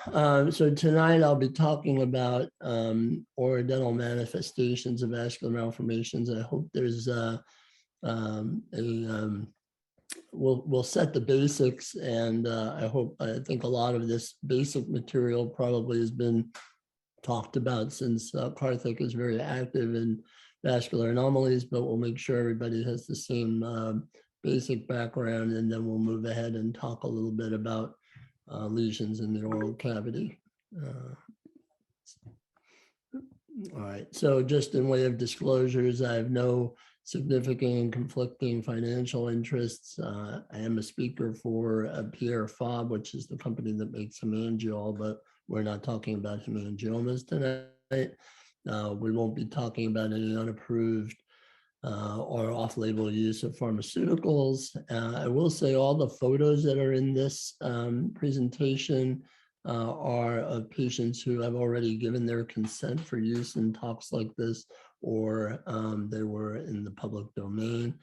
So tonight I'll be talking about orodental manifestations of vascular malformations. I hope there's we'll set the basics, and I think a lot of this basic material probably has been talked about since Karthik is very active in vascular anomalies, but we'll make sure everybody has the same basic background, and then we'll move ahead and talk a little bit about lesions in the oral cavity. All right, so just in way of disclosures, I have no significant and conflicting financial interests. I am a speaker for Pierre Fabre, which is the company that makes hemangiol, but we're not talking about hemangiomas tonight. We won't be talking about any unapproved or off-label use of pharmaceuticals. I will say all the photos that are in this presentation are of patients who have already given their consent for use in talks like this, or they were in the public domain.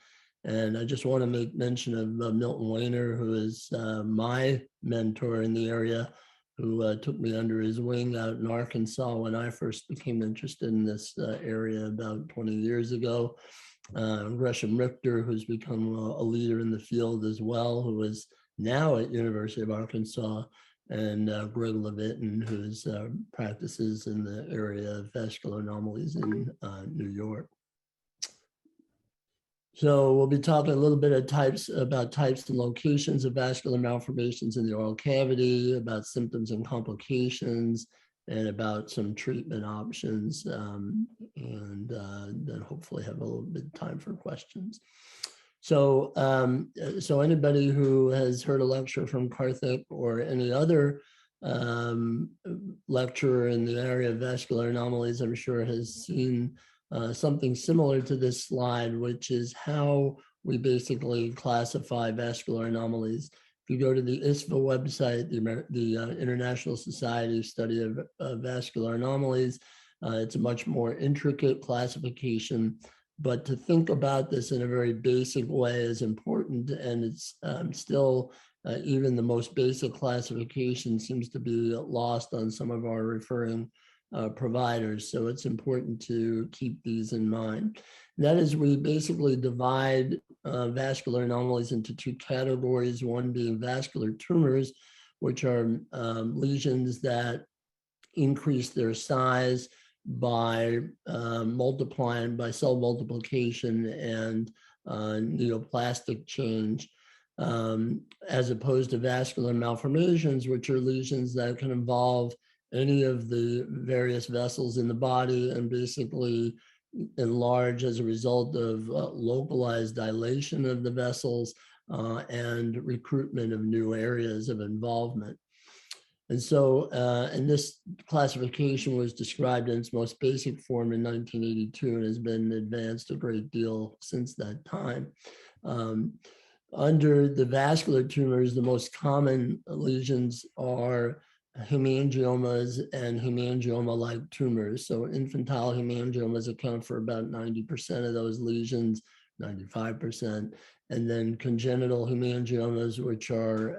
And I just want to make mention of Milton Weiner, who is my mentor in the area, who took me under his wing out in Arkansas when I first became interested in this area about 20 years ago. Gresham Richter, who's become a leader in the field as well, who is now at University of Arkansas, and Greg Levitin, who practices in the area of vascular anomalies in New York. So we'll be talking a little bit about types and locations of vascular malformations in the oral cavity, about symptoms and complications, and about some treatment options, and then hopefully have a little bit of time for questions. So, so anybody who has heard a lecture from Karthik or any other lecturer in the area of vascular anomalies, I'm sure has seen something similar to this slide, which is how we basically classify vascular anomalies. If you go to the ISVA website, the International Society Study of Vascular Anomalies, it's a much more intricate classification, but to think about this in a very basic way is important, and it's still, even the most basic classification seems to be lost on some of our referring providers. So it's important to keep these in mind. That is, we basically divide vascular anomalies into two categories, one being vascular tumors, which are lesions that increase their size by multiplying, by cell multiplication and neoplastic change, as opposed to vascular malformations, which are lesions that can involve any of the various vessels in the body and basically enlarge as a result of localized dilation of the vessels and recruitment of new areas of involvement. And so, and this classification was described in its most basic form in 1982 and has been advanced a great deal since that time. Under the vascular tumors, the most common lesions are hemangiomas and hemangioma-like tumors. So infantile hemangiomas account for about 90% of those lesions, 95%. And then congenital hemangiomas, which are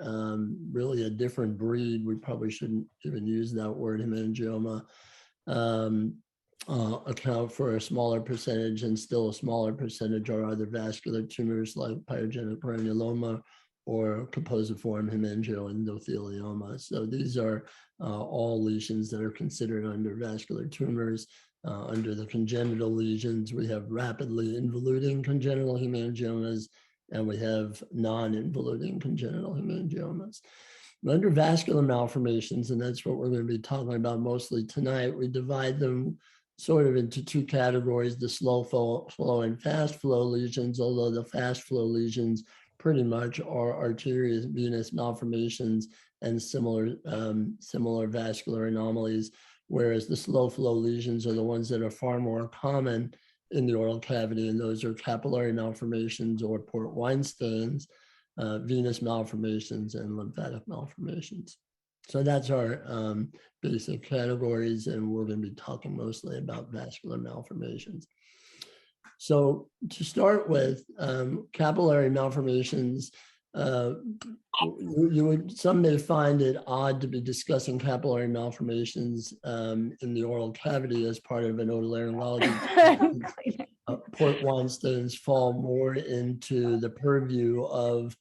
really a different breed. We probably shouldn't even use that word, hemangioma, account for a smaller percentage, and still a smaller percentage are other vascular tumors like pyogenic granuloma or composiform hemangioendothelioma. So these are all lesions that are considered under vascular tumors. Under the congenital lesions, we have rapidly involuting congenital hemangiomas, and we have non-involuting congenital hemangiomas. Under vascular malformations, and that's what we're going to be talking about mostly tonight, we divide them sort of into two categories, the slow flow and fast flow lesions, although the fast flow lesions pretty much are arterial venous malformations and similar vascular anomalies, whereas the slow flow lesions are the ones that are far more common in the oral cavity, and those are capillary malformations or port weinsteins, venous malformations, and lymphatic malformations. So that's our basic categories, and we're going to be talking mostly about vascular malformations. So to start with, capillary malformations some may find it odd to be discussing capillary malformations in the oral cavity as part of an otolaryngology. Port weinsteins fall more into the purview of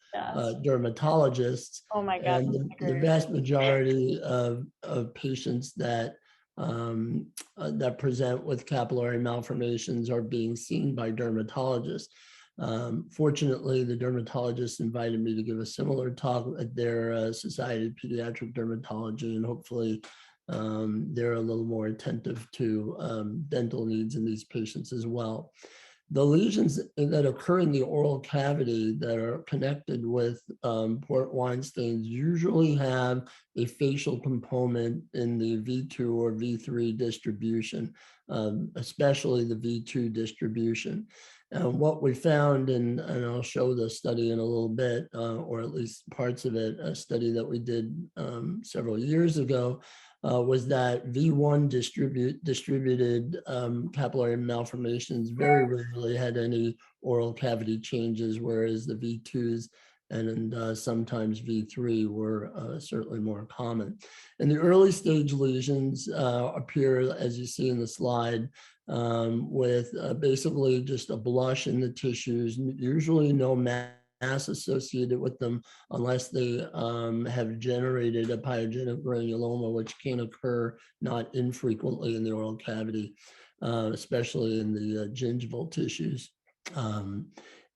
dermatologists. Oh my God. And the vast majority of patients that that present with capillary malformations are being seen by dermatologists. Fortunately, the dermatologists invited me to give a similar talk at their Society of Pediatric Dermatology, and hopefully they're a little more attentive to dental needs in these patients as well. The lesions that occur in the oral cavity that are connected with port weinsteins usually have a facial component in the V2 or V3 distribution, especially the V2 distribution. What we found, and I'll show the study in a little bit, or at least parts of it, a study that we did several years ago, was that V1 distributed capillary malformations very rarely had any oral cavity changes, whereas the V2s and sometimes V3 were certainly more common. And the early stage lesions appear, as you see in the slide, with basically just a blush in the tissues, usually no mass associated with them unless they have generated a pyogenic granuloma, which can occur not infrequently in the oral cavity, especially in the gingival tissues.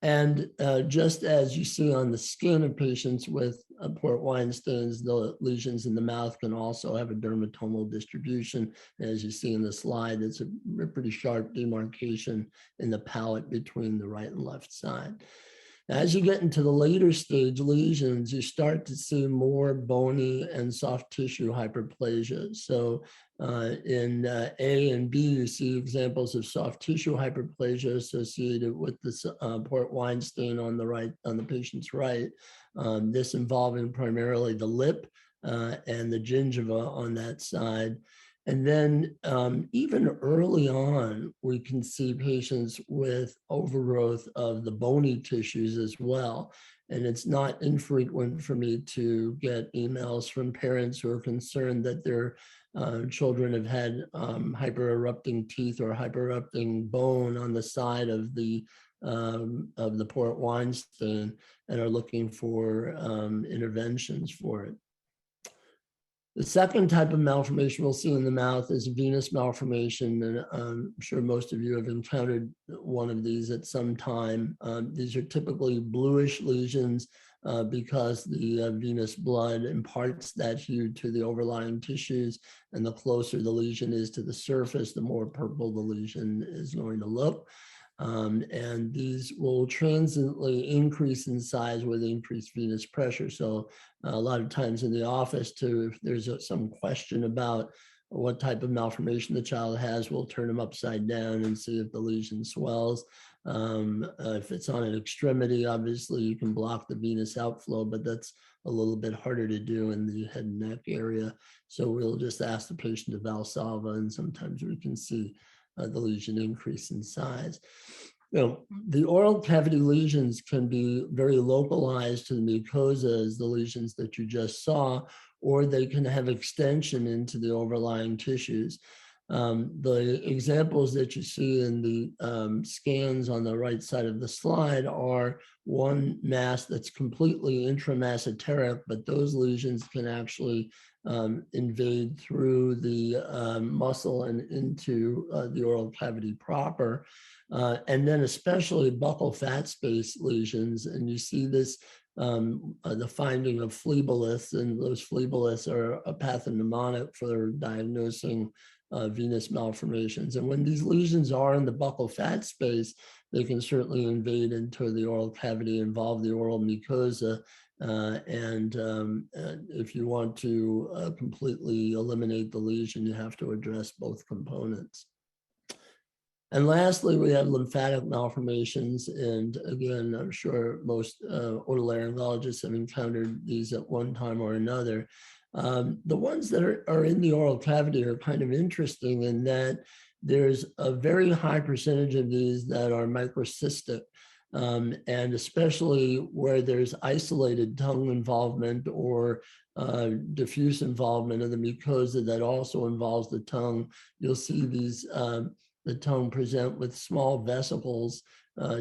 And just as you see on the skin of patients with port weinsteins, the lesions in the mouth can also have a dermatomal distribution. As you see in the slide, it's a pretty sharp demarcation in the palate between the right and left side. As you get into the later stage lesions, you start to see more bony and soft tissue hyperplasia. So in A and B, you see examples of soft tissue hyperplasia associated with the port weinstein on the right, on the patient's right. This involving primarily the lip and the gingiva on that side. And then even early on, we can see patients with overgrowth of the bony tissues as well. And it's not infrequent for me to get emails from parents who are concerned that their children have had hypererupting teeth or hypererupting bone on the side of the port weinstein and are looking for interventions for it. The second type of malformation we'll see in the mouth is venous malformation, and I'm sure most of you have encountered one of these at some time. These are typically bluish lesions because the venous blood imparts that hue to the overlying tissues, and the closer the lesion is to the surface, the more purple the lesion is going to look. And these will transiently increase in size with increased venous pressure. So a lot of times in the office too, if there's some question about what type of malformation the child has, we'll turn them upside down and see if the lesion swells. If it's on an extremity, obviously you can block the venous outflow, but that's a little bit harder to do in the head and neck area. So we'll just ask the patient to Valsalva, and sometimes we can see the lesion increase in size. You know, the oral cavity lesions can be very localized to the mucosa, as the lesions that you just saw, or they can have extension into the overlying tissues. The examples that you see in the scans on the right side of the slide are one mass that's completely intramasseteric, but those lesions can actually invade through the muscle and into the oral cavity proper. And then especially buccal fat space lesions. And you see this, the finding of phleboliths, and those phleboliths are a pathognomonic for diagnosing venous malformations. And when these lesions are in the buccal fat space, they can certainly invade into the oral cavity, involve the oral mucosa. And if you want to completely eliminate the lesion, you have to address both components. And lastly, we have lymphatic malformations. And again, I'm sure most otolaryngologists have encountered these at one time or another. The ones that are in the oral cavity are kind of interesting in that there's a very high percentage of these that are microcystic. And especially where there's isolated tongue involvement or diffuse involvement of the mucosa that also involves the tongue, you'll see these the tongue present with small vesicles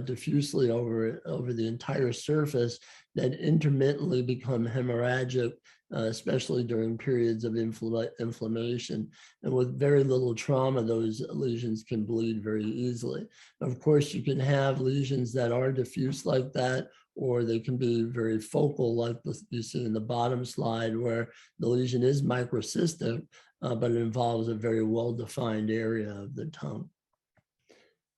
diffusely over the entire surface that intermittently become hemorrhagic, especially during periods of inflammation. And with very little trauma, those lesions can bleed very easily. Of course, you can have lesions that are diffuse like that, or they can be very focal, like you see in the bottom slide, where the lesion is microcystic, but it involves a very well-defined area of the tongue.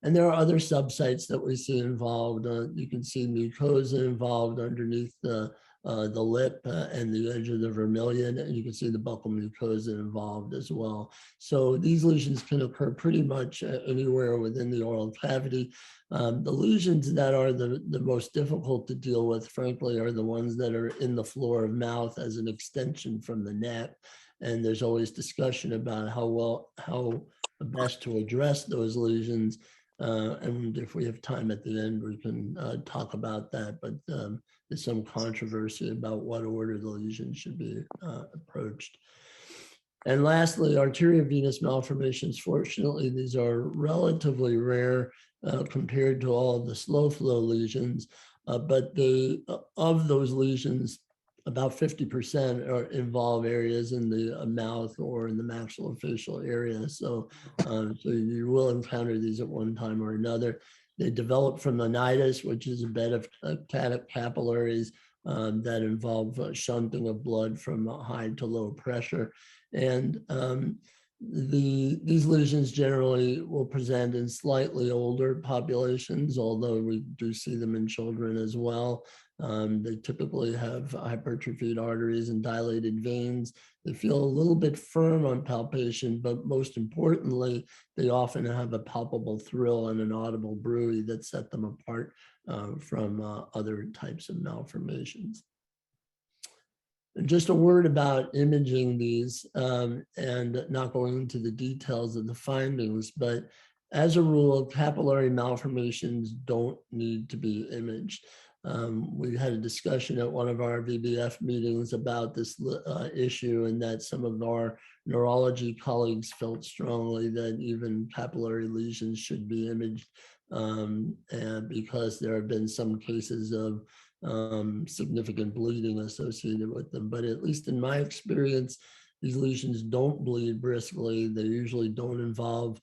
And there are other subsites that we see involved. You can see mucosa involved underneath the lip and the edge of the vermilion, and you can see the buccal mucosa involved as well. So these lesions can occur pretty much anywhere within the oral cavity. The lesions that are the most difficult to deal with, frankly, are the ones that are in the floor of mouth as an extension from the neck. And there's always discussion about how best to address those lesions. And if we have time at the end, we can talk about that. But there's some controversy about what order the lesion should be approached. And lastly, arteriovenous malformations. Fortunately, these are relatively rare compared to all of the slow flow lesions. But of those lesions, about 50% involve areas in the mouth or in the maxillofacial area. So you will encounter these at one time or another. They develop from onitis, which is a bed of capillaries that involve shunting of blood from high to low pressure. And these lesions generally will present in slightly older populations, although we do see them in children as well. They typically have hypertrophied arteries and dilated veins. They feel a little bit firm on palpation, but most importantly, they often have a palpable thrill and an audible bruit that set them apart from other types of malformations. Just a word about imaging these and not going into the details of the findings, but as a rule, capillary malformations don't need to be imaged. We had a discussion at one of our VBF meetings about this issue, and that some of our neurology colleagues felt strongly that even capillary lesions should be imaged, and because there have been some cases of significant bleeding associated with them. But at least in my experience, these lesions don't bleed briskly. They usually don't involve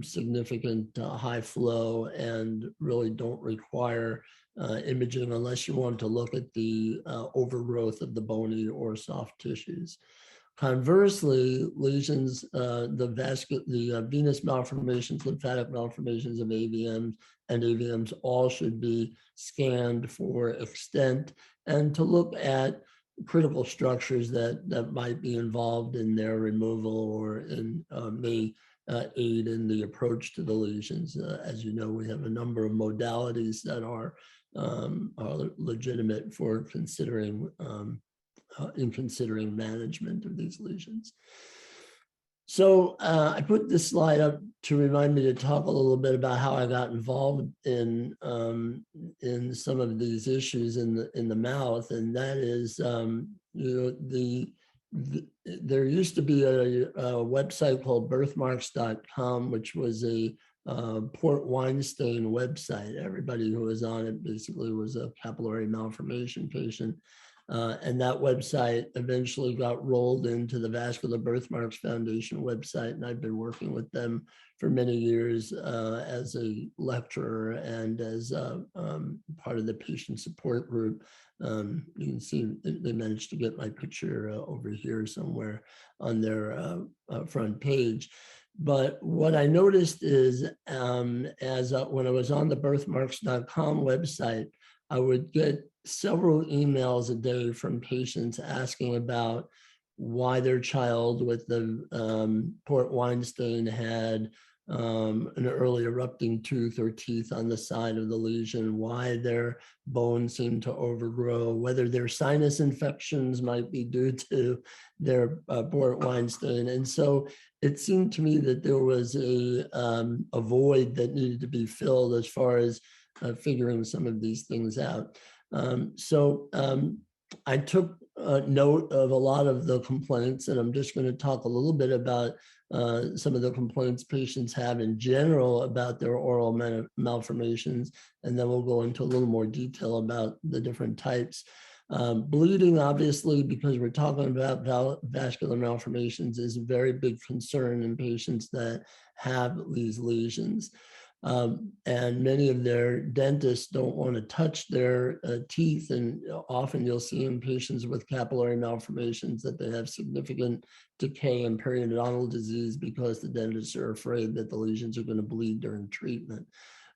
significant high flow and really don't require imaging unless you want to look at the overgrowth of the bony or soft tissues. Conversely, lesions, the venous malformations, lymphatic malformations of AVMs and AVMs all should be scanned for extent and to look at critical structures that might be involved in their removal or may aid in the approach to the lesions. As you know, we have a number of modalities that are legitimate for considering management of these lesions. So I put this slide up to remind me to talk a little bit about how I got involved in some of these issues in the mouth, and that is, there used to be a website called birthmarks.com, which was a Port Weinstein website. Everybody who was on it basically was a capillary malformation patient. And that website eventually got rolled into the Vascular Birthmarks Foundation website, and I've been working with them for many years as a lecturer and as part of the patient support group. You can see they managed to get my picture over here somewhere on their front page. But what I noticed is when I was on the birthmarks.com website, I would get several emails a day from patients asking about why their child with the Port Weinstein had an early erupting tooth or teeth on the side of the lesion, why their bones seem to overgrow, whether their sinus infections might be due to their Port Weinstein. And so it seemed to me that there was a void that needed to be filled as far as figuring some of these things out. I took note of a lot of the complaints, and I'm just going to talk a little bit about some of the complaints patients have in general about their oral malformations, and then we'll go into a little more detail about the different types. Bleeding, obviously, because we're talking about vascular malformations, is a very big concern in patients that have these lesions. And many of their dentists don't want to touch their teeth, and often you'll see in patients with capillary malformations that they have significant decay and periodontal disease because the dentists are afraid that the lesions are going to bleed during treatment.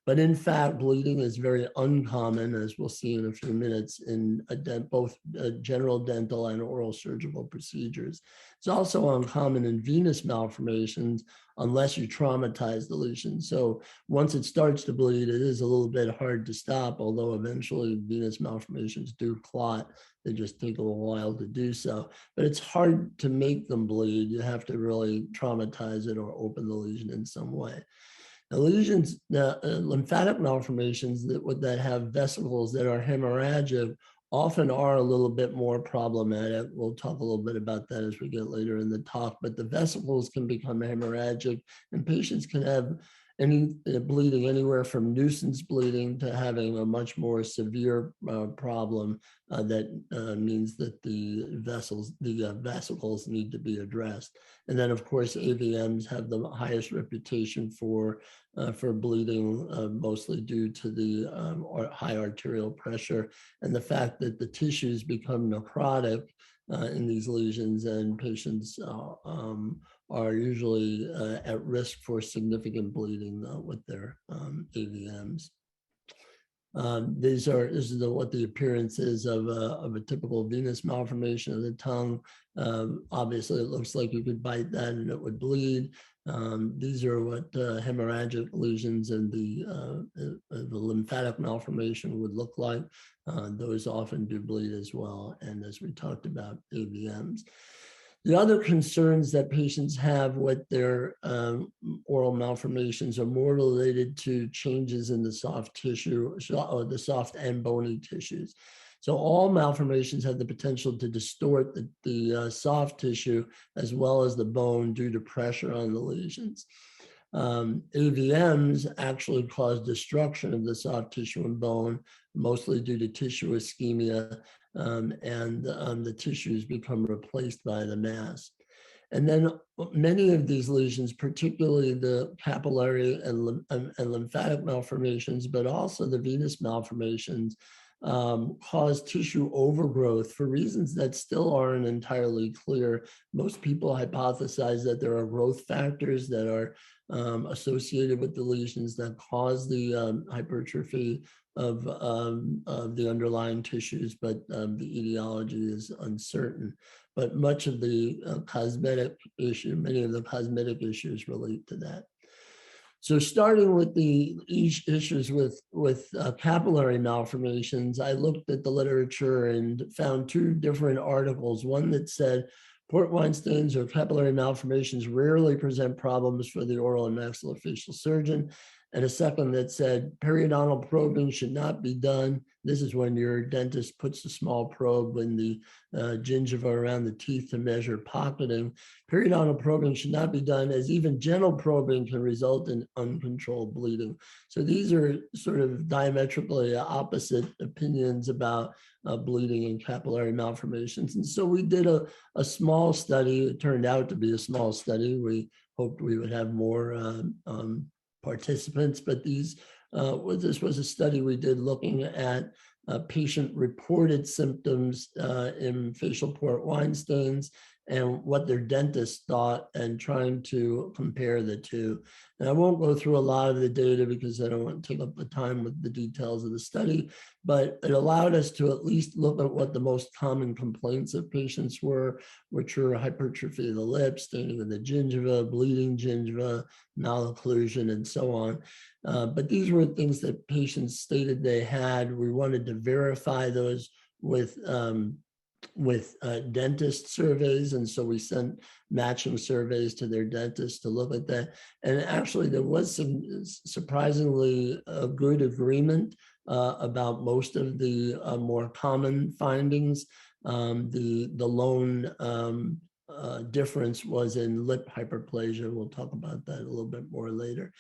But in fact, bleeding is very uncommon, as we'll see in a few minutes, in both general dental and oral surgical procedures. It's also uncommon in venous malformations unless you traumatize the lesion. So once it starts to bleed, it is a little bit hard to stop, although eventually venous malformations do clot. They just take a little while to do so. But it's hard to make them bleed. You have to really traumatize it or open the lesion in some way. The lesions, lymphatic malformations that have vesicles that are hemorrhagic often are a little bit more problematic. We'll talk a little bit about that as we get later in the talk, but the vesicles can become hemorrhagic, and patients can have any bleeding anywhere from nuisance bleeding to having a much more severe problem that means that the vesicles need to be addressed. And then, of course, AVMs have the highest reputation for bleeding, mostly due to the high arterial pressure and the fact that the tissues become necrotic in these lesions, and patients are usually at risk for significant bleeding with their AVMs. This is what the appearance is of a typical venous malformation of the tongue. Obviously, it looks like you could bite that and it would bleed. These are what hemorrhagic lesions and the lymphatic malformation would look like. Those often do bleed as well, and as we talked about, AVMs. The other concerns that patients have with their oral malformations are more related to changes in the soft tissue, or the soft and bony tissues. So all malformations have the potential to distort the soft tissue as well as the bone due to pressure on the lesions. AVMs actually cause destruction of the soft tissue and bone, mostly due to tissue ischemia, and the tissues become replaced by the mass. And then many of these lesions, particularly the capillary and lymphatic malformations, but also the venous malformations, cause tissue overgrowth for reasons that still aren't entirely clear. Most people hypothesize that there are growth factors that are associated with the lesions that cause the hypertrophy of the underlying tissues, but the etiology is uncertain. But much of the many of the cosmetic issues relate to that. So starting with the issues with capillary malformations, I looked at the literature and found two different articles. One that said port weinsteins or capillary malformations rarely present problems for the oral and maxillofacial surgeon, and a second that said periodontal probing should not be done. This is when your dentist puts a small probe in the gingiva around the teeth to measure pocketing. Periodontal probing should not be done, as even gentle probing can result in uncontrolled bleeding. So these are sort of diametrically opposite opinions about bleeding and capillary malformations. And so we did a small study. It turned out to be a small study. We hoped we would have more participants, but this was a study we did looking at patient-reported symptoms in facial port weinsteins and what their dentist thought, and trying to compare the two. And I won't go through a lot of the data because I don't want to take up the time with the details of the study, but it allowed us to at least look at what the most common complaints of patients were, which were hypertrophy of the lips, staining of the gingiva, bleeding gingiva, malocclusion, and so on. But these were things that patients stated they had. We wanted to verify those with with dentist surveys. And so we sent matching surveys to their dentists to look at that. And actually there was some surprisingly good agreement about most of the more common findings. The lone difference was in lip hyperplasia. We'll talk about that a little bit more later.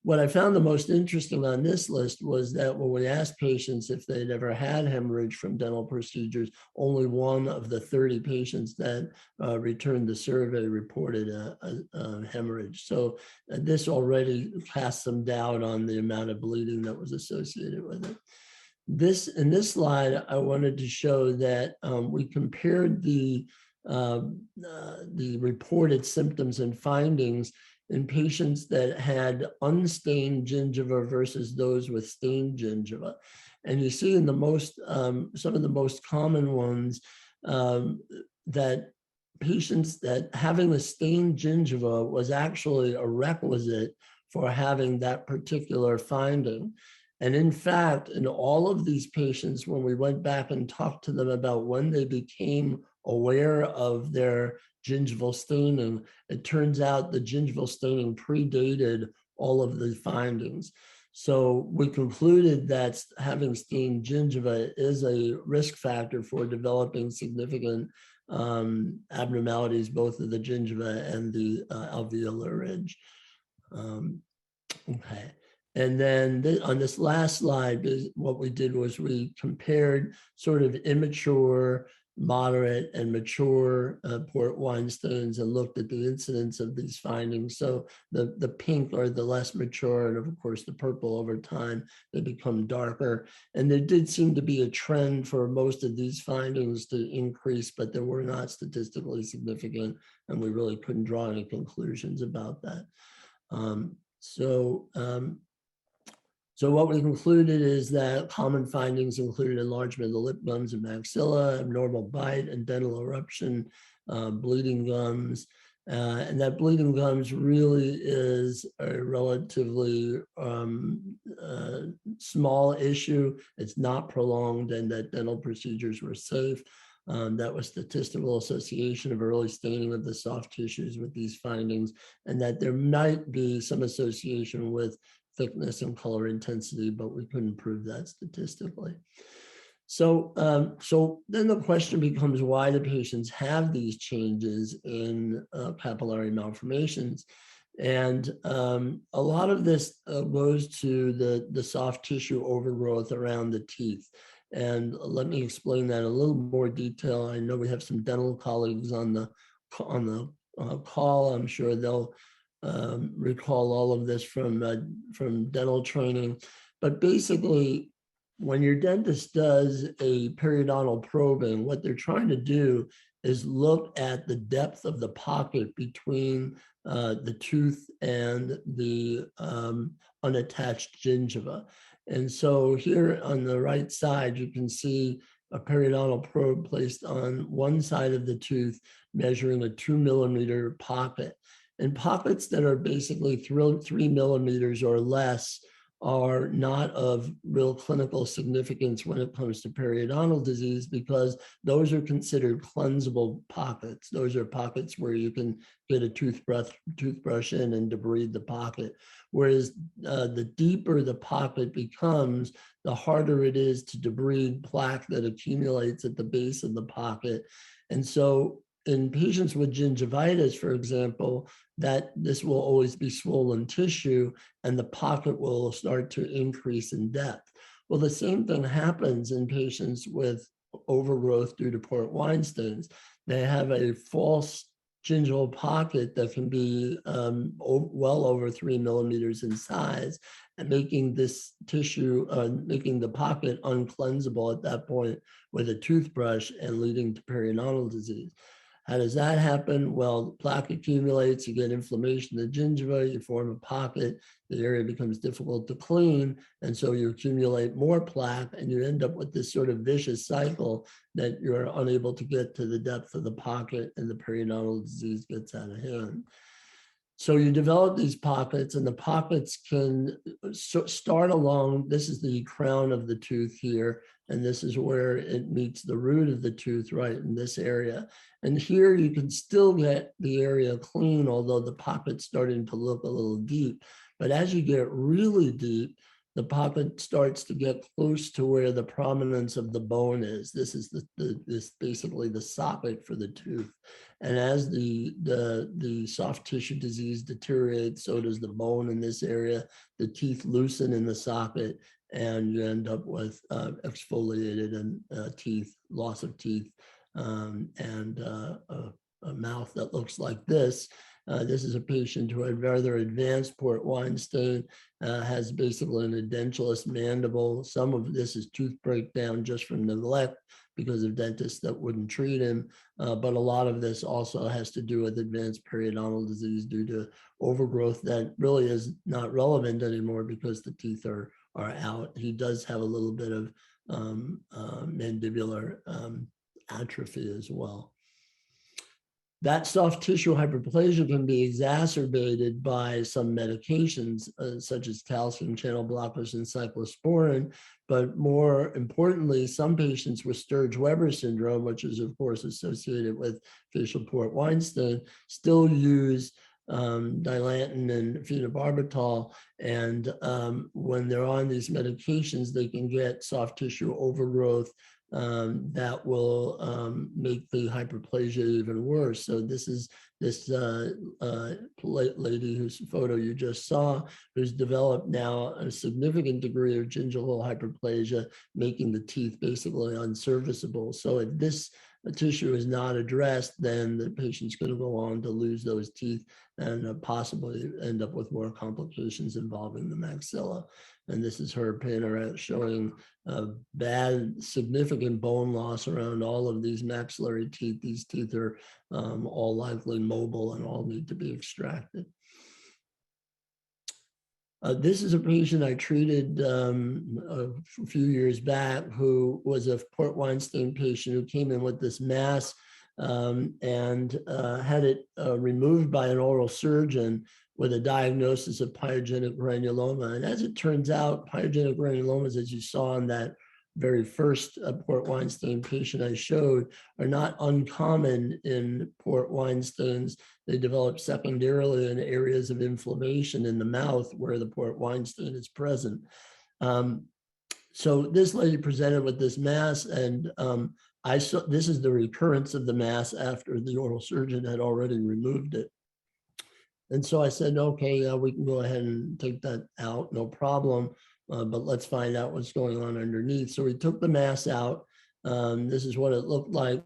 What I found the most interesting on this list was that when we asked patients if they'd ever had hemorrhage from dental procedures, only one of the 30 patients that returned the survey reported a hemorrhage. So this already casts some doubt on the amount of bleeding that was associated with it. In this slide, I wanted to show that we compared the reported symptoms and findings in patients that had unstained gingiva versus those with stained gingiva. And you see in the most, some of the most common ones that patients that having the stained gingiva was actually a requisite for having that particular finding. And in fact, in all of these patients, when we went back and talked to them about when they became aware of their gingival staining, it turns out the gingival staining predated all of the findings. So we concluded that having stained gingiva is a risk factor for developing significant abnormalities, both of the gingiva and the alveolar ridge. Okay. And then on this last slide, what we did was we compared sort of immature, moderate, and mature port weinsteins and looked at the incidence of these findings. So the pink are the less mature, and of course the purple over time, they become darker. And there did seem to be a trend for most of these findings to increase, but they were not statistically significant, and we really couldn't draw any conclusions about that. So what we concluded is that common findings included enlargement of the lip gums and maxilla, abnormal bite and dental eruption, bleeding gums, and that bleeding gums really is a relatively small issue. It's not prolonged, and that dental procedures were safe. That was statistical association of early staining of the soft tissues with these findings, and that there might be some association with thickness and color intensity, but we couldn't prove that statistically. So, so then the question becomes, why do patients have these changes in capillary malformations? And a lot of this goes to the soft tissue overgrowth around the teeth. And let me explain that in a little more detail. I know we have some dental colleagues on the call. I'm sure they'll recall all of this from dental training. But basically, when your dentist does a periodontal probing, what they're trying to do is look at the depth of the pocket between the tooth and the unattached gingiva. And so here on the right side, you can see a periodontal probe placed on one side of the tooth, measuring a 2 millimeter pocket. And pockets that are basically 3 millimeters or less are not of real clinical significance when it comes to periodontal disease, because those are considered cleansable pockets. Those are pockets where you can get a toothbrush in and debride the pocket. Whereas the deeper the pocket becomes, the harder it is to debride plaque that accumulates at the base of the pocket. And so in patients with gingivitis, for example, that this will always be swollen tissue and the pocket will start to increase in depth. Well, the same thing happens in patients with overgrowth due to port weinsteins. They have a false gingival pocket that can be well over 3 millimeters in size, and making this tissue, making the pocket uncleansable at that point with a toothbrush and leading to periodontal disease. How does that happen? Well, plaque accumulates, you get inflammation of the gingiva, you form a pocket, the area becomes difficult to clean, and so you accumulate more plaque, and you end up with this sort of vicious cycle that you're unable to get to the depth of the pocket, and the periodontal disease gets out of hand. So you develop these pockets, and the pockets can start along, this is the crown of the tooth here, and this is where it meets the root of the tooth, right in this area. And here you can still get the area clean, although the pocket's starting to look a little deep. But as you get really deep, the pocket starts to get close to where the prominence of the bone is. This is this basically the socket for the tooth. And as the soft tissue disease deteriorates, so does the bone in this area. The teeth loosen in the socket, and you end up with exfoliated and teeth, loss of teeth, and a mouth that looks like this. This is a patient who had rather advanced port weinstein, has basically an edentulous mandible. Some of this is tooth breakdown just from neglect because of dentists that wouldn't treat him. But a lot of this also has to do with advanced periodontal disease due to overgrowth that really is not relevant anymore because the teeth are out. He does have a little bit of mandibular atrophy as well. That soft tissue hyperplasia can be exacerbated by some medications, such as calcium channel blockers and cyclosporin. But more importantly, some patients with Sturge-Weber syndrome, which is of course associated with facial port weinstein, still use dilantin and phenobarbital. And when they're on these medications, they can get soft tissue overgrowth that will make the hyperplasia even worse. So this is this lady whose photo you just saw, who's developed now a significant degree of gingival hyperplasia, making the teeth basically unserviceable. So if this tissue is not addressed, then the patient's going to go on to lose those teeth and possibly end up with more complications involving the maxilla. And this is her panorama showing bad, significant bone loss around all of these maxillary teeth. These teeth are all likely mobile and all need to be extracted. This is a patient I treated a few years back who was a port weinstein patient who came in with this mass and had it removed by an oral surgeon with a diagnosis of pyogenic granuloma. And as it turns out, pyogenic granulomas, as you saw in that very first port weinstein patient I showed, are not uncommon in port weinsteins. They develop secondarily in areas of inflammation in the mouth where the port weinstein is present. So this lady presented with this mass, and I saw this is the recurrence of the mass after the oral surgeon had already removed it. And so I said, okay, we can go ahead and take that out, no problem. But let's find out what's going on underneath. So we took the mass out. This is what it looked like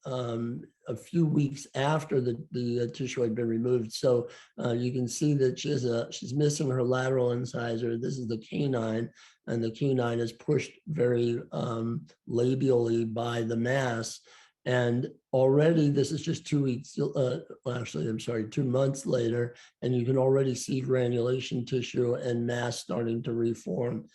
a few weeks after the tissue had been removed. So you can see that she's missing her lateral incisor. This is the canine, and the canine is pushed very labially by the mass. And already, this is just 2 weeks, actually, I'm sorry, 2 months later, and you can already see granulation tissue and mass starting to reform.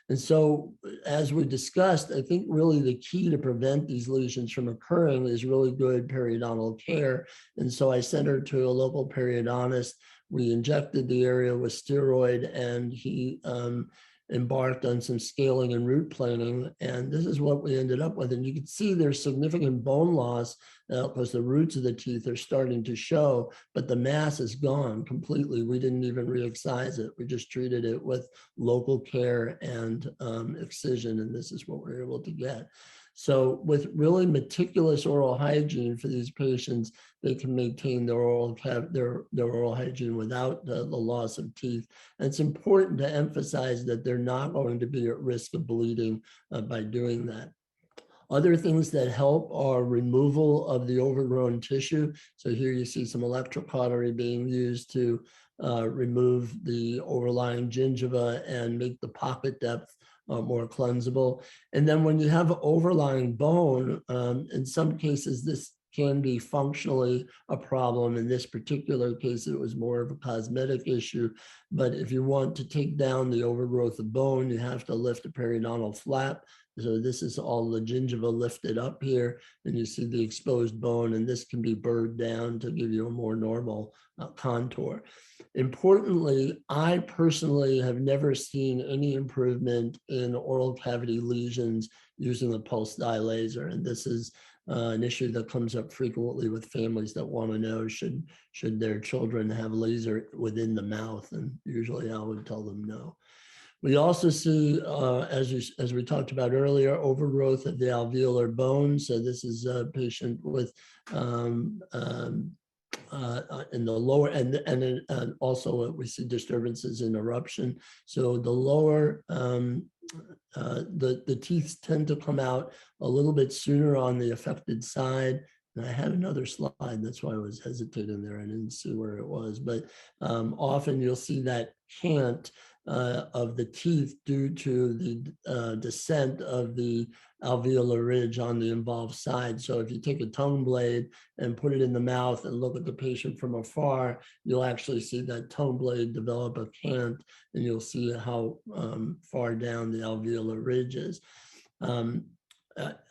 And so, as we discussed, I think really the key to prevent these lesions from occurring is really good periodontal care. And so I sent her to a local periodontist. We injected the area with steroid, and he embarked on some scaling and root planing, and this is what we ended up with. And you can see there's significant bone loss because the roots of the teeth are starting to show, but the mass is gone completely. We didn't even re-excise it. We just treated it with local care and excision, and this is what we were able to get. So with really meticulous oral hygiene for these patients, they can maintain their oral hygiene without the loss of teeth. And it's important to emphasize that they're not going to be at risk of bleeding by doing that. Other things that help are removal of the overgrown tissue. So here you see some electrocautery being used to remove the overlying gingiva and make the pocket depth more cleansable. And then when you have overlying bone, in some cases, this can be functionally a problem. In this particular case, it was more of a cosmetic issue. But if you want to take down the overgrowth of bone, you have to lift a periodontal flap So this is all the gingiva lifted up here, and you see the exposed bone, and this can be burred down to give you a more normal contour. Importantly, I personally have never seen any improvement in oral cavity lesions using a pulse dye laser, and this is an issue that comes up frequently with families that want to know should their children have laser within the mouth, and usually I would tell them no. We also see, as we talked about earlier, overgrowth of the alveolar bone. So this is a patient with in the lower, and also we see disturbances in eruption. So the lower, the teeth tend to come out a little bit sooner on the affected side. And I had another slide, that's why I was hesitating there. I didn't see where it was, but often you'll see that cant of the teeth due to the descent of the alveolar ridge on the involved side. So if you take a tongue blade and put it in the mouth and look at the patient from afar, you'll actually see that tongue blade develop a cant, and you'll see how far down the alveolar ridge is.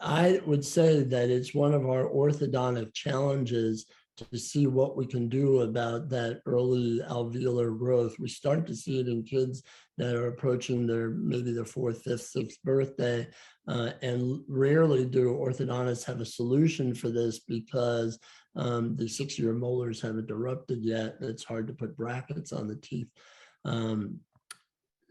I would say that it's one of our orthodontic challenges to see what we can do about that early alveolar growth. We start to see it in kids that are approaching maybe their 4th, 5th, 6th birthday, and rarely do orthodontists have a solution for this because the 6-year molars haven't erupted yet, and it's hard to put brackets on the teeth.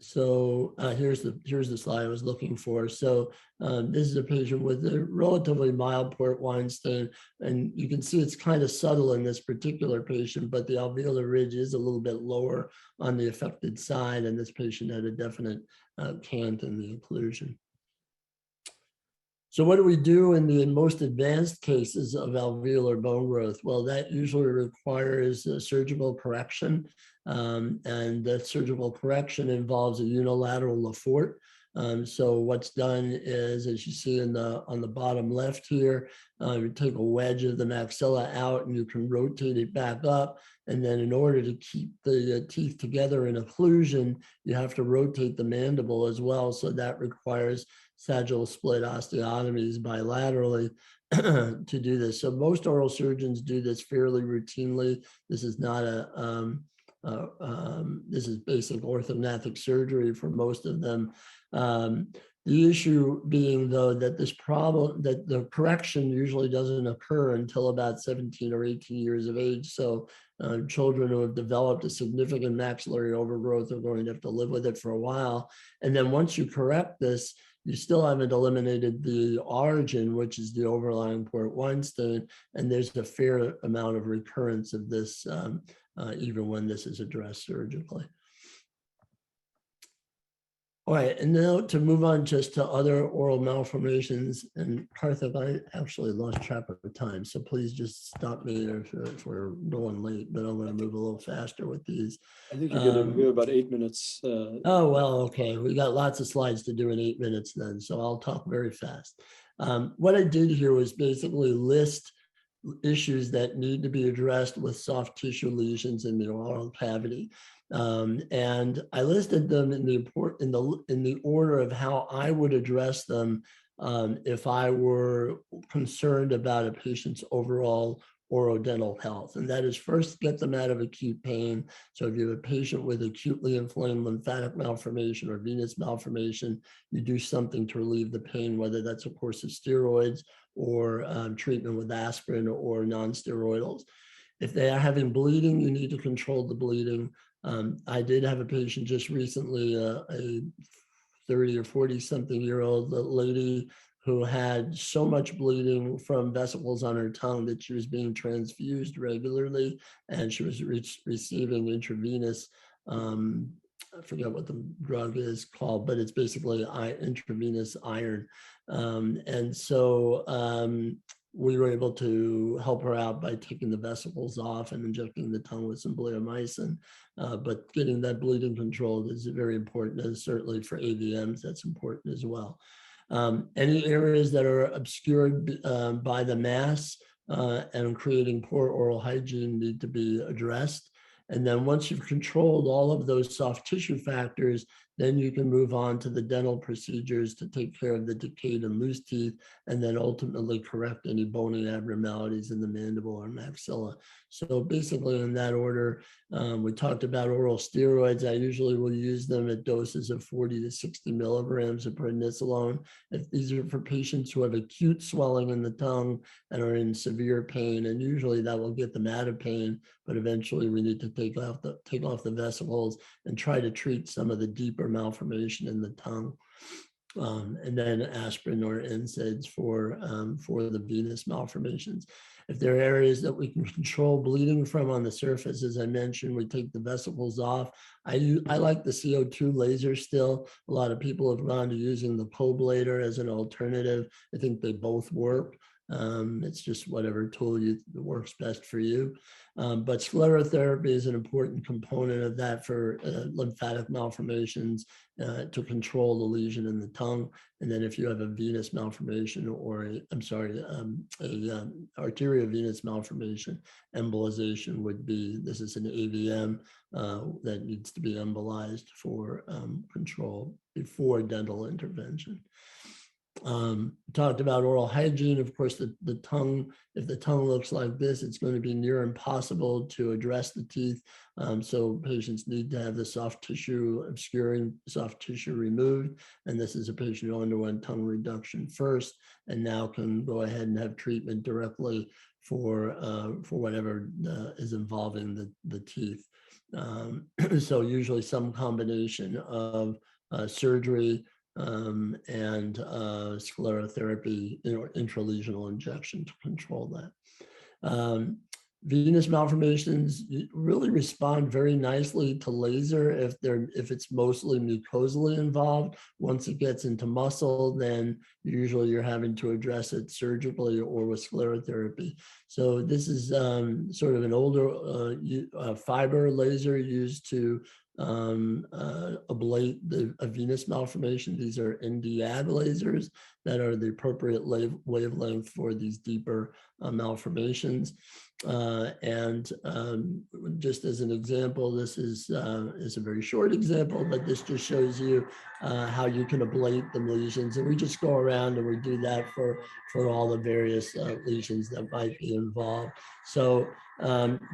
So here's the slide I was looking for. So this is a patient with a relatively mild port weinstein, and you can see it's kind of subtle in this particular patient, but the alveolar ridge is a little bit lower on the affected side, and this patient had a definite cant in the occlusion. So what do we do in the most advanced cases of alveolar bone growth? Well, that usually requires a surgical correction, and that surgical correction involves a unilateral Lafort. So what's done is, as you see on the bottom left here, you take a wedge of the maxilla out and you can rotate it back up. And then in order to keep the teeth together in occlusion, you have to rotate the mandible as well. So that requires sagittal split osteotomies bilaterally to do this. So most oral surgeons do this fairly routinely. This is not this is basic orthognathic surgery for most of them. The issue being, though, that that the correction usually doesn't occur until about 17 or 18 years of age. So children who have developed a significant maxillary overgrowth are going to have to live with it for a while. And then once you correct this, you still haven't eliminated the origin, which is the overlying port weinstein, and there's a fair amount of recurrence of this even when this is addressed surgically. All right, and now to move on just to other oral malformations, and Karthik, I actually lost track of time, so please just stop me if we're going late, but I'm going to move a little faster with these. I think you're going to go about 8 minutes. Oh, well, okay, we got lots of slides to do in 8 minutes then, so I'll talk very fast. What I did here was basically list issues that need to be addressed with soft tissue lesions in the oral cavity. And I listed them in the order of how I would address them if I were concerned about a patient's overall orodental health. And that is, first, get them out of acute pain. So if you have a patient with acutely inflamed lymphatic malformation or venous malformation, you do something to relieve the pain, whether that's a course of steroids or treatment with aspirin or non-steroidals. If they are having bleeding, you need to control the bleeding. I did have a patient just recently, a 30 or 40 something year old lady who had so much bleeding from vesicles on her tongue that she was being transfused regularly, and she was receiving intravenous, I forget what the drug is called, but it's basically intravenous iron. And so we were able to help her out by taking the vesicles off and injecting the tongue with some bleomycin. But getting that bleeding controlled is very important, and certainly for AVMs, that's important as well. Any areas that are obscured by the mass and creating poor oral hygiene need to be addressed. And then once you've controlled all of those soft tissue factors, Then you can move on to the dental procedures to take care of the decayed and loose teeth, and then ultimately correct any bony abnormalities in the mandible or maxilla. So basically in that order, we talked about oral steroids. I usually will use them at doses of 40 to 60 milligrams of prednisolone. If these are for patients who have acute swelling in the tongue and are in severe pain, and usually that will get them out of pain, but eventually we need to take off the vesicles and try to treat some of the deeper malformation in the tongue. And then aspirin or NSAIDs for the venous malformations. If there are areas that we can control bleeding from on the surface, as I mentioned, we take the vesicles off. I like the CO2 laser still. A lot of people have gone to using the co-blader as an alternative. I think they both work. It's just whatever tool works best for you. But sclerotherapy is an important component of that for lymphatic malformations to control the lesion in the tongue. And then if you have a venous malformation or arteriovenous malformation, embolization would be, this is an AVM that needs to be embolized for control before dental intervention. Talked about oral hygiene. Of course, the tongue, if the tongue looks like this, it's going to be near impossible to address the teeth. So patients need to have the soft tissue, obscuring soft tissue removed. And this is a patient who underwent tongue reduction first and now can go ahead and have treatment directly for whatever is involving the teeth. So usually some combination of surgery and sclerotherapy, intralesional injection to control that. Venous malformations really respond very nicely to laser if it's mostly mucosally involved. Once it gets into muscle, then usually you're having to address it surgically or with sclerotherapy. So this is sort of an older fiber laser used to ablate a venous malformation. These are Nd:YAG lasers that are the appropriate wavelength for these deeper malformations. Just as an example, this is a very short example, but this just shows you how you can ablate the lesions. And we just go around and we do that for all the various lesions that might be involved. So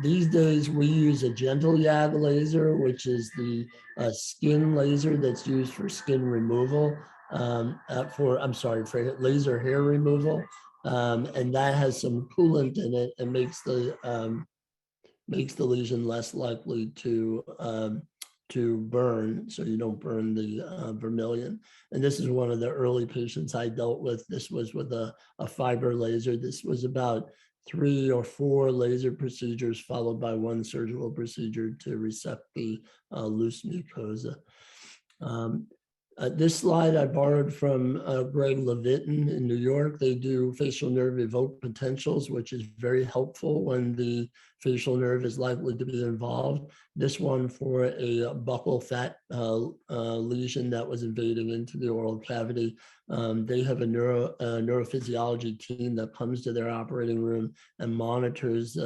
these days we use a gentle YAG laser, which is the skin laser that's used for skin removal, for laser hair removal. And that has some coolant in it and makes the lesion less likely to burn, so you don't burn the vermilion. And this is one of the early patients I dealt with. This was with a fiber laser. This was about 3 or 4 laser procedures followed by 1 surgical procedure to resect the loose mucosa. This slide I borrowed from Greg Levitin in New York. They do facial nerve evoked potentials, which is very helpful when the facial nerve is likely to be involved. This one for a buccal fat lesion that was invading into the oral cavity. They have a neurophysiology team that comes to their operating room and monitors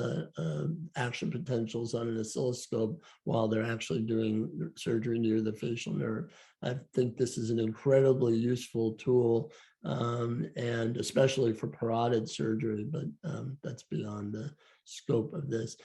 action potentials on an oscilloscope while they're actually doing surgery near the facial nerve. I think this is an incredibly useful tool, and especially for parotid surgery, but that's beyond the scope of this.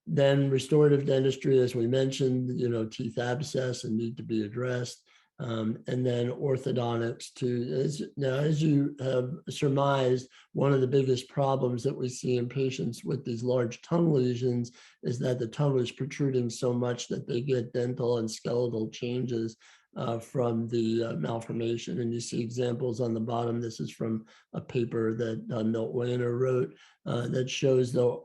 Then restorative dentistry, as we mentioned, teeth abscess and need to be addressed. And then orthodontics too. As you have surmised, one of the biggest problems that we see in patients with these large tongue lesions is that the tongue is protruding so much that they get dental and skeletal changes from the malformation. And you see examples on the bottom. This is from a paper that Milt Weiner wrote that shows the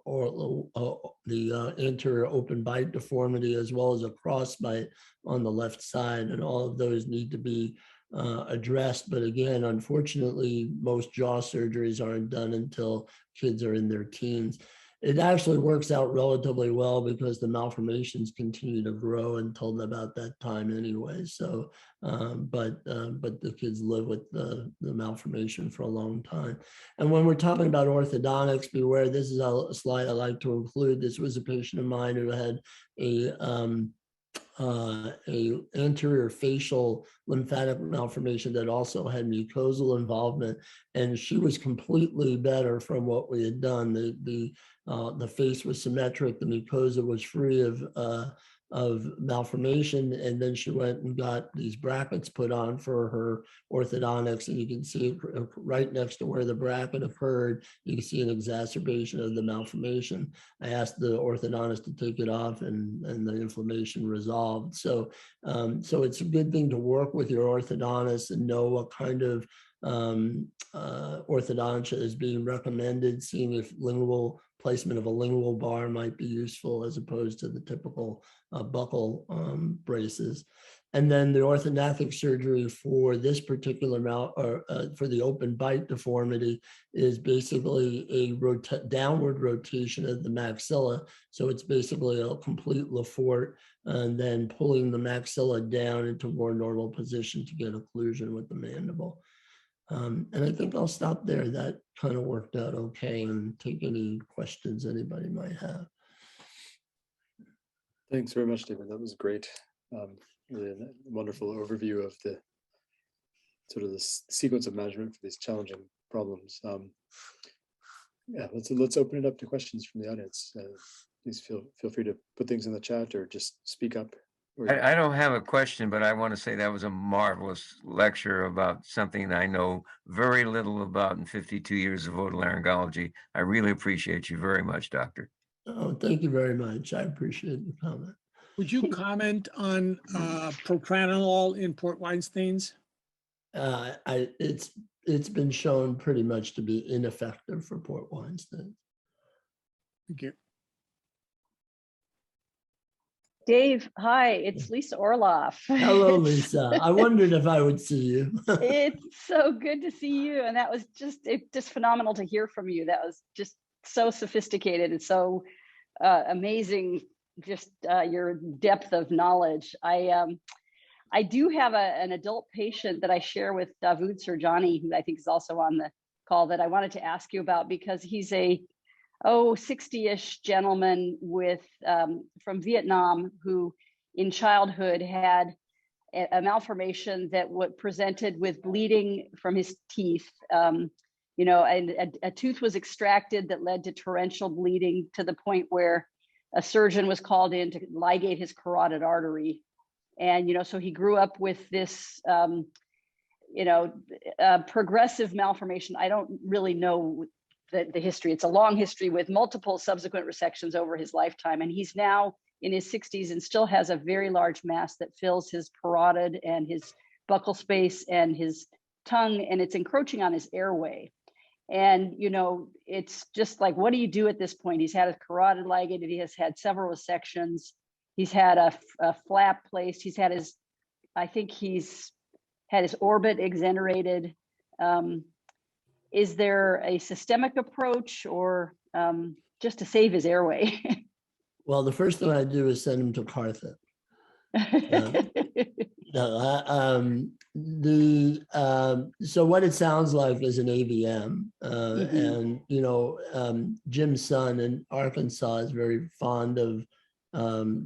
anterior open bite deformity as well as a cross bite on the left side. And all of those need to be addressed. But again, unfortunately, most jaw surgeries aren't done until kids are in their teens. It actually works out relatively well because the malformations continue to grow until about that time anyway. So, but the kids live with the malformation for a long time. And when we're talking about orthodontics, beware, this is a slide I like to include. This was a patient of mine who had a a anterior facial lymphatic malformation that also had mucosal involvement, and she was completely better from what we had done. The face was symmetric, the mucosa was free of malformation, and then she went and got these brackets put on for her orthodontics, and you can see right next to where the bracket occurred, you can see an exacerbation of the malformation. I asked the orthodontist to take it off, and the inflammation resolved. So it's a good thing to work with your orthodontist and know what kind of orthodontia is being recommended, seeing if placement of a lingual bar might be useful as opposed to the typical buccal braces. And then the orthognathic surgery for this particular for the open bite deformity is basically a downward rotation of the maxilla. So it's basically a complete Lafort, and then pulling the maxilla down into more normal position to get occlusion with the mandible. And I think I'll stop there. That kind of worked out okay, and take any questions anybody might have. Thanks very much, David. That was great. Really a wonderful overview of the sort of the sequence of management for these challenging problems. Yeah, let's open it up to questions from the audience. Please feel free to put things in the chat or just speak up. I don't have a question, but I want to say that was a marvelous lecture about something that I know very little about in 52 years of otolaryngology. I really appreciate you very much, Doctor. Oh, thank you very much. I appreciate the comment. Would you comment on propranolol in port weinsteins? It's been shown pretty much to be ineffective for port weinstein. Thank you. Dave, hi, it's Lisa Orloff. Hello, Lisa. I wondered if I would see you. It's so good to see you. And that was just phenomenal to hear from you. That was just so sophisticated and so amazing, just your depth of knowledge. I do have an adult patient that I share with Davud Surjani, who I think is also on the call, that I wanted to ask you about, because he's a 60-ish gentleman from Vietnam who in childhood had a malformation that presented with bleeding from his teeth. And a tooth was extracted that led to torrential bleeding to the point where a surgeon was called in to ligate his carotid artery. And, so he grew up with this, progressive malformation. I don't really know the history. It's a long history with multiple subsequent resections over his lifetime. And he's now in his 60s and still has a very large mass that fills his parotid and his buccal space and his tongue, and it's encroaching on his airway. And, it's just like, what do you do at this point? He's had a carotid ligated. He has had several resections. He's had a flap placed. He's had he's had his orbit exenerated. Is there a systemic approach or just to save his airway? Well, the first thing I do is send him to Cartha. So what it sounds like is an AVM, and Jim's son in Arkansas is very fond of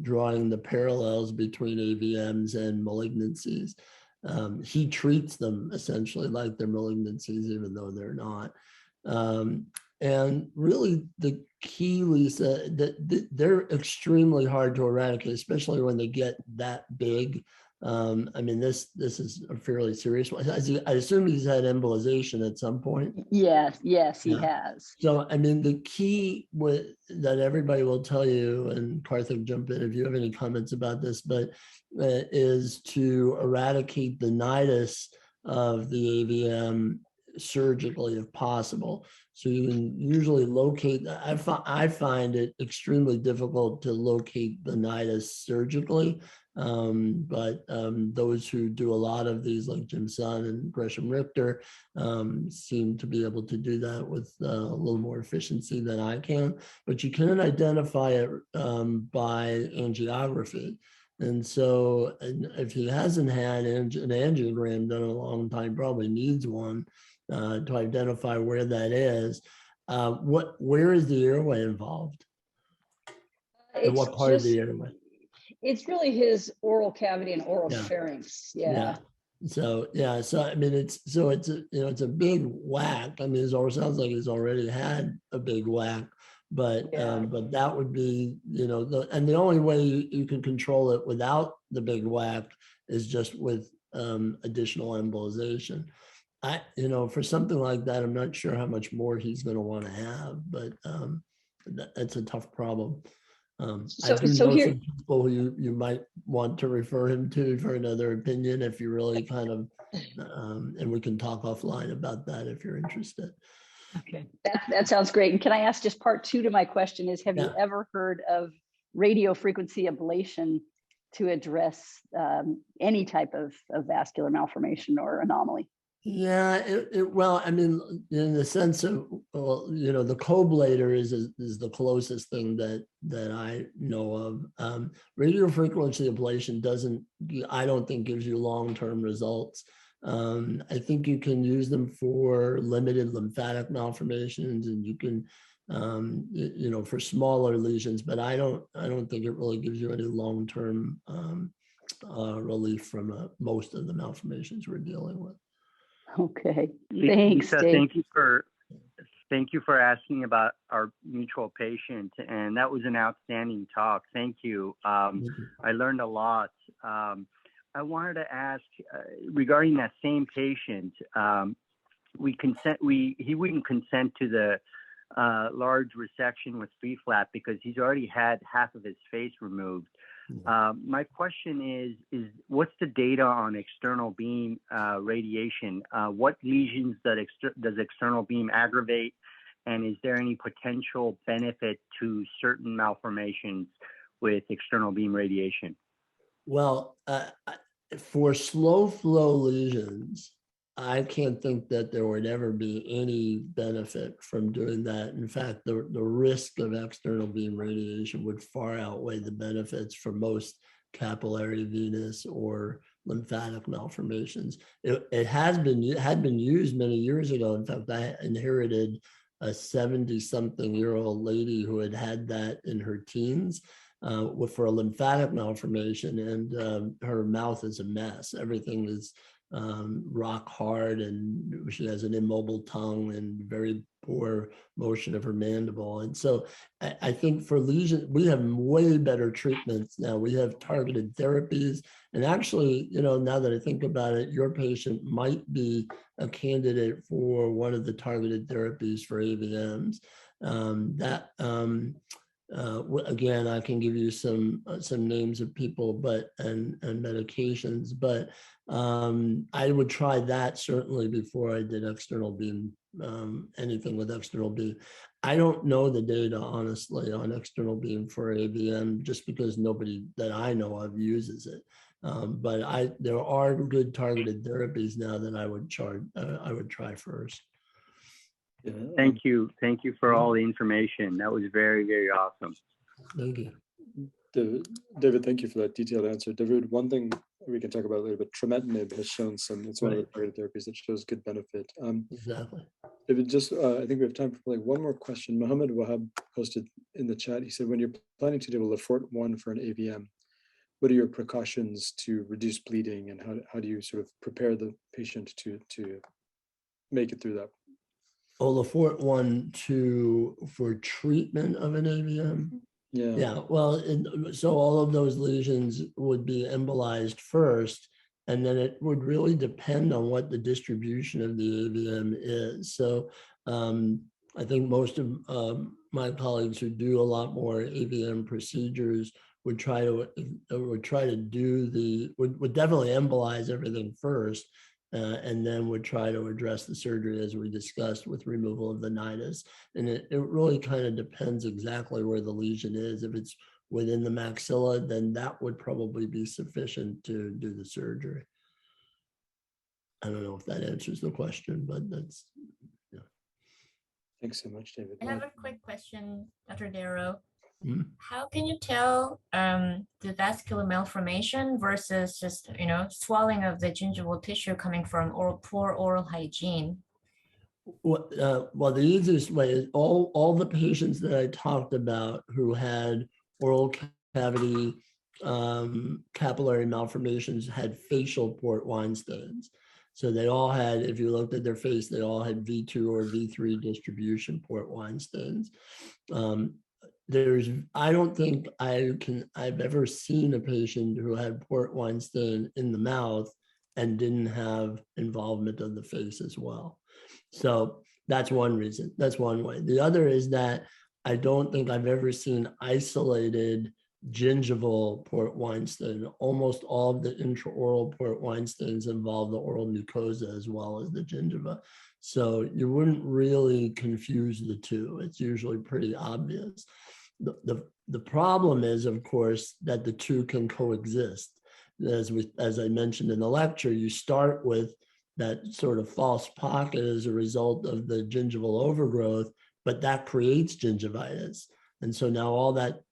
drawing the parallels between AVMs and malignancies. He treats them essentially like they're malignancies, even though they're not. And really the key, Lisa, that they're extremely hard to eradicate, especially when they get that big. This is a fairly serious one. I assume he's had embolization at some point. Yes, he has. So, the key that everybody will tell you, and Karthik, jump in if you have any comments about this, but is to eradicate the nidus of the AVM surgically if possible. So you can usually locate, I find it extremely difficult to locate the nidus surgically. But those who do a lot of these, like Jim Sun and Gresham Richter, seem to be able to do that with a little more efficiency than I can. But you can identify it by angiography. And so if he hasn't had an angiogram done in a long time, probably needs one to identify where that is. Where is the airway involved? And what part of the airway? It's really his oral cavity and oral Yeah. pharynx. Yeah. Yeah. So I mean, it's a big whack. I mean, it sounds like he's already had a big whack, but Yeah. but that would be, and the only way you can control it without the big whack is just with additional embolization. For something like that, I'm not sure how much more he's going to want to have, but that's a tough problem. I So- do so know here- some people who you might want to refer him to for another opinion if you really kind of, and we can talk offline about that if you're interested. Okay. That sounds great. And can I ask just part 2 to my question is, have you Yeah. ever heard of radio frequency ablation to address any type of vascular malformation or anomaly? Yeah, well, I mean, in the sense of, the co-blader is the closest thing that I know of. Radio frequency ablation I don't think gives you long-term results. I think you can use them for limited lymphatic malformations, and you can, for smaller lesions, but I don't think it really gives you any long-term relief from most of the malformations we're dealing with. Okay. Thanks, Lisa, Dave. thank you for asking about our mutual patient, and that was an outstanding talk. Thank you. I learned a lot. I wanted to ask regarding that same patient. He wouldn't consent to the large resection with free flap because he's already had half of his face removed. My question is what's the data on external beam radiation? What lesions does external beam aggravate? And is there any potential benefit to certain malformations with external beam radiation? Well, for slow flow lesions, I can't think that there would ever be any benefit from doing that. In fact, the risk of external beam radiation would far outweigh the benefits for most capillary venous or lymphatic malformations. It had been used many years ago. In fact, I inherited a 70-something-year-old lady who had that in her teens for a lymphatic malformation, and her mouth is a mess. Everything is rock hard, and she has an immobile tongue and very poor motion of her mandible. And so I think for lesions, we have way better treatments now. We have targeted therapies. And actually, now that I think about it, your patient might be a candidate for one of the targeted therapies for AVMs. Again, I can give you some names of people, and medications, but I would try that certainly before I did external beam, anything with external beam. I don't know the data, honestly, on external beam for AVM, just because nobody that I know of uses it. But there are good targeted therapies now that I would try first. Yeah, Thank you for all the information. That was very, very awesome. Thank you. David, thank you for that detailed answer. David, one thing we can talk about later, but trametinib has shown it's one of the targeted therapies that shows good benefit. Exactly. David, I think we have time for one more question. Mohammed Wahab posted in the chat. He said, when you're planning to do a Lefort 1 for an AVM, what are your precautions to reduce bleeding, and how do you sort of prepare the patient to make it through that? Lefort 1 for treatment of an AVM. Yeah. Well, so all of those lesions would be embolized first, and then it would really depend on what the distribution of the AVM is. So I think most of my colleagues who do a lot more AVM procedures would definitely embolize everything first. And then would try to address the surgery as we discussed with removal of the nidus. And it really kind of depends exactly where the lesion is. If it's within the maxilla, then that would probably be sufficient to do the surgery. I don't know if that answers the question, but that's, yeah. Thanks so much, David. I have a quick question, Dr. Darrow. Mm-hmm. How can you tell the vascular malformation versus just, swelling of the gingival tissue coming from poor oral hygiene? Well, the easiest way is all the patients that I talked about who had oral cavity capillary malformations had facial port weinsteins. So they all had, if you looked at their face, they all had V2 or V3 distribution port weinsteins. I don't think I've ever seen a patient who had port weinstein in the mouth and didn't have involvement of the face as well. So that's one reason. That's one way. The other is that I don't think I've ever seen isolated gingival port weinstein. Almost all of the intraoral port weinsteins involve the oral mucosa as well as the gingiva. So you wouldn't really confuse the two. It's usually pretty obvious. The problem is, of course, that the two can coexist. As I mentioned in the lecture, you start with that sort of false pocket as a result of the gingival overgrowth, but that creates gingivitis. And so now all that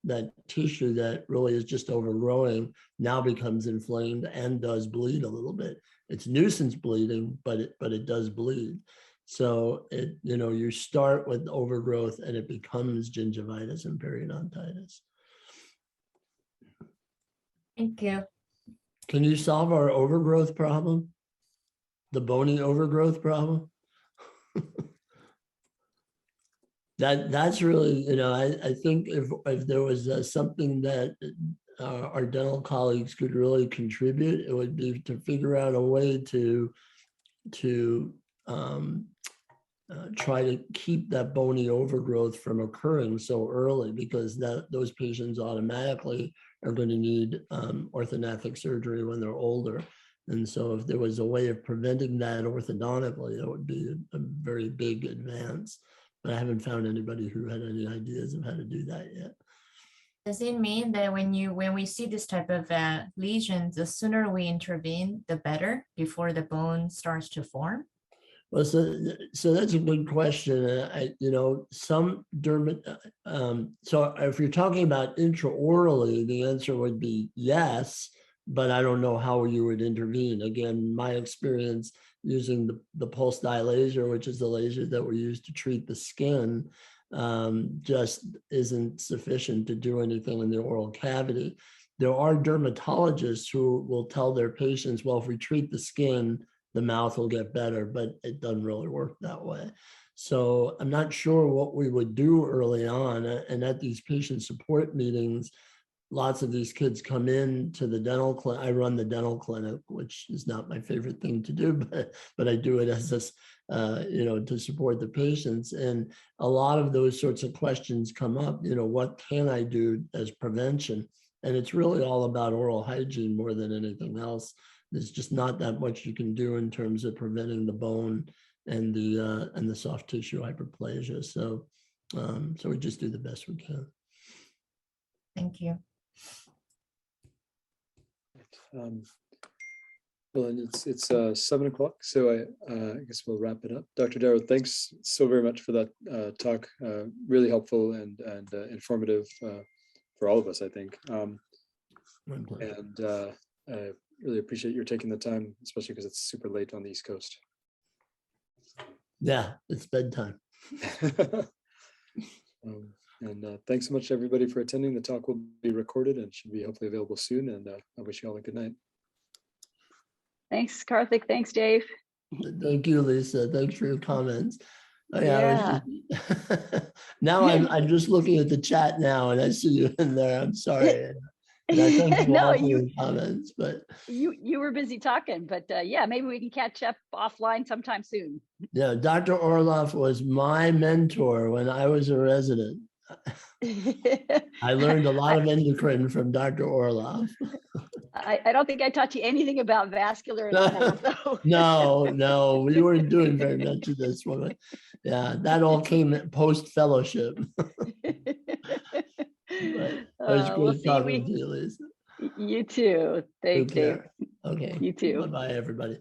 tissue that really is just overgrowing now becomes inflamed and does bleed a little bit. It's nuisance bleeding, but it does bleed. So you start with overgrowth and it becomes gingivitis and periodontitis. Thank you. Can you solve our overgrowth problem? The bony overgrowth problem? That's really, I think if there was something that our dental colleagues could really contribute, it would be to figure out a way to try to keep that bony overgrowth from occurring so early, because those patients automatically are going to need orthognathic surgery when they're older. And so if there was a way of preventing that orthodontically, that would be a very big advance. But I haven't found anybody who had any ideas of how to do that yet. Does it mean that when we see this type of lesions, the sooner we intervene, the better before the bone starts to form? Well, so that's a good question. So if you're talking about intraorally, the answer would be yes, but I don't know how you would intervene. Again, my experience using the pulse dye laser, which is the laser that we use to treat the skin, just isn't sufficient to do anything in the oral cavity. There are dermatologists who will tell their patients, well, if we treat the skin, the mouth will get better, but it doesn't really work that way. So I'm not sure what we would do early on. And at these patient support meetings, lots of these kids come in to the dental clinic. I run the dental clinic, which is not my favorite thing to do, but I do it as this, to support the patients. And a lot of those sorts of questions come up, what can I do as prevention? And it's really all about oral hygiene more than anything else. There's just not that much you can do in terms of preventing the bone and the soft tissue hyperplasia. So we just do the best we can. Thank you. Well, and it's 7 o'clock, so I guess we'll wrap it up. Dr. Darrow, thanks so very much for that talk. Really helpful and informative for all of us, I think. And I really appreciate your taking the time, especially because it's super late on the East Coast. Yeah, it's bedtime. And thanks so much to everybody for attending. The talk will be recorded and should be hopefully available soon. And I wish you all a good night. Thanks, Karthik. Thanks, Dave. Thank you, Lisa. Thanks for your comments. Oh, Yeah. Now I'm just looking at the chat now, and I see you in there. I'm sorry. And I thank you No, all for your comments, but you were busy talking, but yeah, maybe we can catch up offline sometime soon. yeah, Dr. Orloff was my mentor when I was a resident. I learned a lot of endocrine from Dr. Orloff. I don't think I taught you anything about vascular anomalies, though. No, we weren't doing very much of this woman. Yeah, that all came post fellowship. It was great talking to you, Lisa. You too. Thanks, Dave. Okay. You too. Bye-bye, everybody.